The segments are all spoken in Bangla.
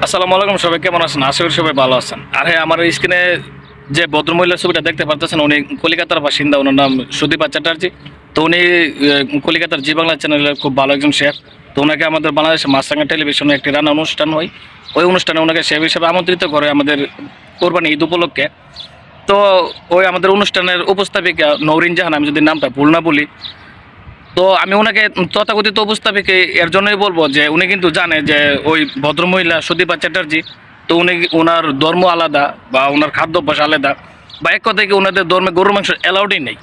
আসসালামু আলাইকুম, সবাই কেমন আছেন? আশা করি সবাই ভালো আছেন। আর হ্যাঁ, আমার স্ক্রিনে যে ভদ্রমহিলার ছবিটা দেখতে পারতেছেন, উনি কলিকাতার বাসিন্দা। ওনার নাম সুদীপা চ্যাটার্জি। তো উনি কলিকাতার জি বাংলা চ্যানেলের খুব ভালো একজন শেফ। তো ওনাকে আমাদের বাংলাদেশের মাছরাঙা টেলিভিশনে একটি রান্না অনুষ্ঠান হয়। ওই অনুষ্ঠানে ওনাকে শেফ হিসেবে আমন্ত্রিত করে আমাদের কোরবানি ঈদ উপলক্ষে। তো ওই আমাদের অনুষ্ঠানের উপস্থাপিকা নৌরিন জাহান, আমি যদি নামটা ভুল না বলি। তো আমি ওনাকে তথাকথিত উপস্থাপিকা এর জন্যই বলবো যে উনি কিন্তু জানে যে ওই ভদ্রমহিলা সুদীপা চ্যাটার্জি, তো উনি ওনার ধর্ম আলাদা বা ওনার খাদ্যাভ্যাস আলাদা, বা এক কথায় কি ওনাদের ধর্মে গরুর মাংস অ্যালাউডই নেই।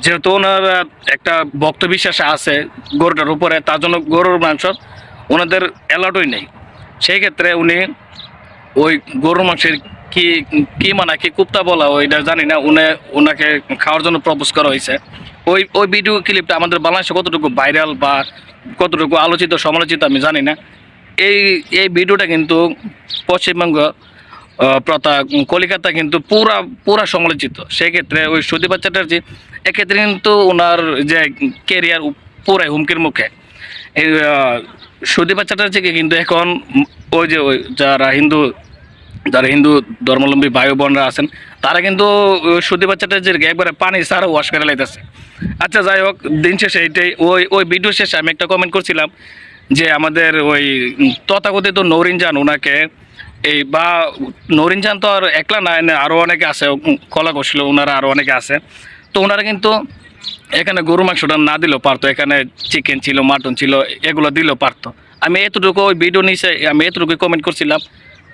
যেহেতু ওনার একটা ভক্ত বিশ্বাস আছে গরুটার উপরে, তার জন্য গরুর মাংস ওনাদের অ্যালাউডই নেই। সেই ক্ষেত্রে উনি ওই গরুর মাংসের কি কি মানে কি কুপ্তা বলা ওইটা জানি না, ওনাকে খাওয়ার জন্য প্রপোজ করা হয়েছে। ওই ভিডিও ক্লিপটা আমাদের বাংলাদেশে কতটুকু ভাইরাল বা কতটুকু আলোচিত সমালোচিত আমি জানি না। এই এই ভিডিওটা কিন্তু পশ্চিমবঙ্গ তথা কলিকাতা কিন্তু পুরা সমালোচিত। সেক্ষেত্রে ওই সুদীপা চ্যাটার্জি এক্ষেত্রে কিন্তু ওনার যে কেরিয়ার পুরাই হুমকির মুখে। এই সুদীপা চ্যাটার্জিকে কিন্তু এখন ওই যারা হিন্দু ধর্মাবলম্বী ভাই বোনরা আছেন, তারা কিন্তু সুদীপা চ্যাটার্জিকে একবারে পানি ছাড়া ওয়াশ করে লাইতেছে। আচ্ছা, যাই হোক, দিন শেষে এইটাই। ওই ভিডিও শেষে আমি একটা কমেন্ট করছিলাম যে আমাদের ওই তথাকথিত নৌরিন জান ওনাকে বা নৌরিন জান তো আর একলা না, আরও অনেকে আছে, কলা কৌশল ওনারা আরও অনেকে আছে। তো ওনারা কিন্তু এখানে গরু মাংসটা না দিলেও পারতো, এখানে চিকেন ছিল, মাটন ছিল, এগুলো দিলেও পারতো। আমি এতটুকু ওই ভিডিও নিচে আমি এতটুকু কমেন্ট করছিলাম।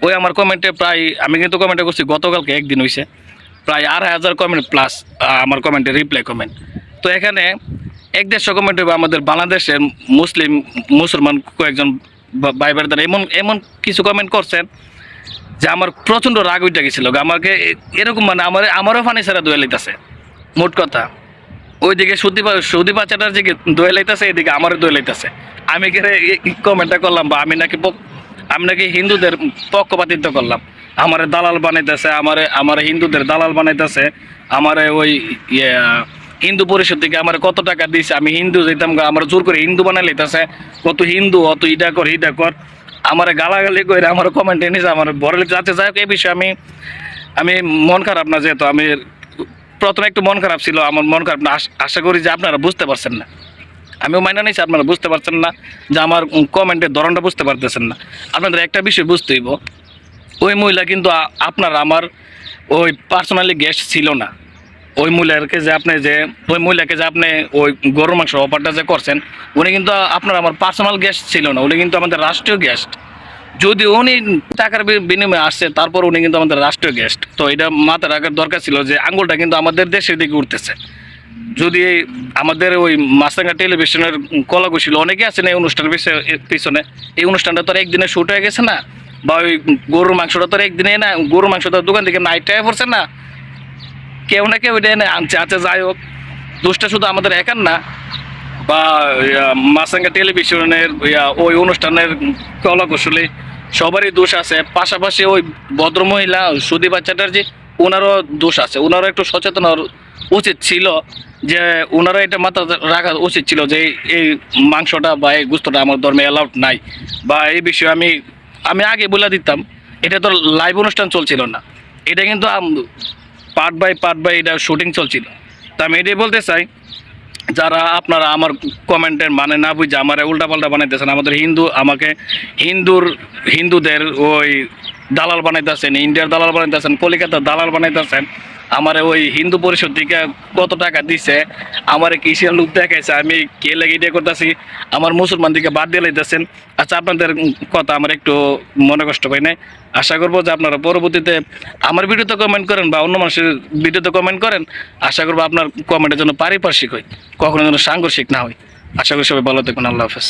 ওই আমার কমেন্টে প্রায়, আমি কিন্তু কমেন্টে করছি গতকালকে একদিন হয়েছে, প্রায় 2,500 কমেন্ট প্লাস আমার কমেন্টে রিপ্লাই কমেন্ট। তো এখানে 150 কমেন্ট হবে আমাদের বাংলাদেশের মুসলমান কয়েকজন ভাই বোনেরা এমন কিছু কমেন্ট করছেন যে আমার প্রচণ্ড রাগ উঠে গেছিল। আমাকে এরকম মানে আমারও ফানি ছাড়া দোয়া লাইতেছে। মোট কথা, ওইদিকে সুদীপা চ্যাটার্জিকে দোয়া লাইতেছে, এদিকে আমারও দোয়া লাইতেছে। আমি কমেন্টটা করলাম বা আমি নাকি হিন্দুদের পক্ষপাতিত্ব করলাম। আমারে দালাল বানাইতেছে, আমারে হিন্দুদের দালাল বানাইতেছে। আমারে ওই হিন্দু পরিষদ থেকে আমার কত টাকা দিয়েছে, আমি হিন্দু যেতাম, আমার জোর করে হিন্দু বানাই লাইতেছে। কত হিন্দু অত ইটা কর আমার গালাগালি করে আমার কমেন্টে নিয়েছে, আমার বড় যাচ্ছে। যাই হোক, এই বিষয়ে আমি মন খারাপ না, যেহেতু আমি প্রথমে একটু মন খারাপ ছিল, আমার মন খারাপ না। আশা করি যে আপনারা বুঝতে পারছেন না, আমিও মাইনা নিয়েছি, আপনারা বুঝতে পারছেন না যে আমার কমেন্টের ধরনটা বুঝতে পারতেছেন না। আপনাদের একটা বিষয় বুঝতে হইব, ওই মহিলা কিন্তু আমার ওই পার্সোনালি গেস্ট ছিল না। ওই মহিলাকে যে আপনি ওই গরুর মাংস অফারটা যে করছেন, উনি কিন্তু আমার পার্সোনাল গেস্ট ছিল না, উনি কিন্তু আমাদের রাষ্ট্রীয় গেস্ট। যদি উনি টাকার বিনিময়ে আসছে, তারপর উনি কিন্তু আমাদের রাষ্ট্রীয় গেস্ট। তো এটা মাথায় রাখার দরকার ছিল যে আঙুলটা কিন্তু আমাদের দেশের দিকে উঠতেছে। যদি আমাদের ওই মাছরাঙা টেলিভিশনের কলাকুশলী অনেকে আছেন এই অনুষ্ঠানের পিছনে, এই অনুষ্ঠানটা তো একদিনে শুট হয়ে গেছে না, বা ওই গরুর মাংসটা তো একদিনে না, গরুর মাংসটা দোকান থেকে নাইটটায় পড়ছে না, কেউ না কেউ এটা এনে আনছে। আচ্ছা, যাই হোক, দোষটা শুধু আমাদের একার না, বা মাছরাঙা টেলিভিশনের ওই অনুষ্ঠানের কলাকুশলী সবারই দোষ আছে। পাশাপাশি ওই ভদ্রমহিলা সুদীপা চ্যাটার্জি, ওনারও দোষ আছে। ওনারও একটু সচেতন হওয়ার উচিত ছিল, যে ওনারা এটা মাথা রাখা উচিত ছিল যে এই মাংসটা বা এই গোস্তটা আমার ধর্মে অ্যালাউড নাই। বা এই বিষয়ে আমি আগে বলে দিতাম। এটা তো লাইভ অনুষ্ঠান চলছিল না, এটা কিন্তু পার্ট বাই এটা শুটিং চলছিল। তা আমি এটাই বলতে চাই, যারা আপনারা আমার কমেন্টের মানে না বুঝে আমার উল্টাপাল্টা বানাইতেছেন, আমাদের হিন্দুদের ওই দালাল বানাইতেছেন, ইন্ডিয়ার দালাল বানাইতেছেন, কলিকাতার দালাল বানাইতেছেন। আমার ওই হিন্দু পরিষদ থেকে কত টাকা দিছে, আমার কিসের লোক দেখাইছে, আমি কে লেগে এটা করতেছি, আমার মুসলমান দিকে বাদ দিয়ে লাইতেছেন। আচ্ছা, আপনাদের কথা আমার একটু মনে কষ্ট পাই নাই। আশা করবো যে আপনারা পরবর্তীতে আমার ভিডিওতে কমেন্ট করেন বা অন্য মানুষের ভিডিওতে কমেন্ট করেন। আশা করবো আপনার কমেন্টের জন্য পারিপার্শ্বিক হয়, কখনো যেন সাংঘর্ষিক না হয়। আশা করি সবাই ভালো থাকুন। আল্লাহ হাফেজ।